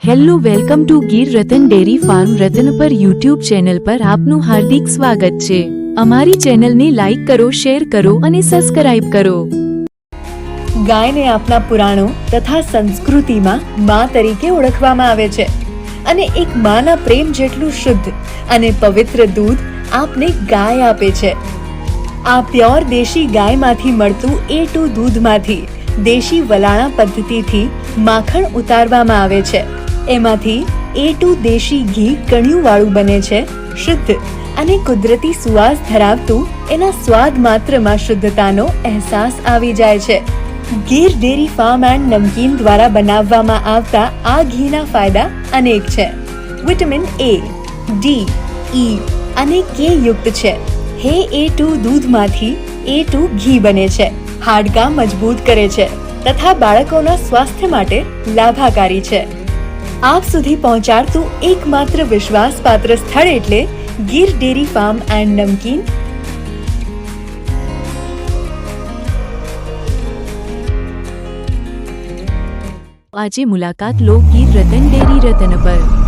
Hello welcome to Gir Ratan dairy farm Ratan પર YouTube channel પર આપનું હાર્દિક સ્વાગત છે। અમારી ચેનલને લાઈક કરો, શેર કરો અને સબસ્ક્રાઇબ કરો। ગાયને આપણા પુરાણો તથા સંસ્કૃતિમાં માં તરીકે ઓળખવામાં આવે છે અને એક માના પ્રેમ જેટલું શુદ્ધ અને પવિત્ર દૂધ આપને ગાય આપે છે। આ પ્યોર દેશી ગાયમાંથી મળતું A2 દૂધમાંથી દેશી વલાણા પદ્ધતિથી માખણ ઉતારવામાં આવે છે। એમાંથી A2 દેશી ઘી કણિયુંવાળું બને છે। શુદ્ધ અને કુદરતી સુવાસ ધરાવતું એના સ્વાદ માત્રમાં શુદ્ધતાનો અહેસાસ આવી જાય છે। ગીર ડેરી ફાર્મ એન્ડ નમકીન દ્વારા બનાવવામાં આવતા આ ઘીના ફાયદા અનેક છે। વિટામિન A, D, E અને K યુક્ત છે। હે A2 દૂધમાંથી A2 ઘી બને છે, હાડકાં મજબૂત કરે છે તથા બાળકોના સ્વાસ્થ્ય માટે લાભકારી છે। આપ સુધી પહોંચાડતું એકમાત્ર વિશ્વાસપાત્ર સ્થળ એટલે ગીર ડેરી ફાર્મ એન્ડ નમકીન। આજે મુલાકાત લો ગીર રતન ડેરી રતન પર।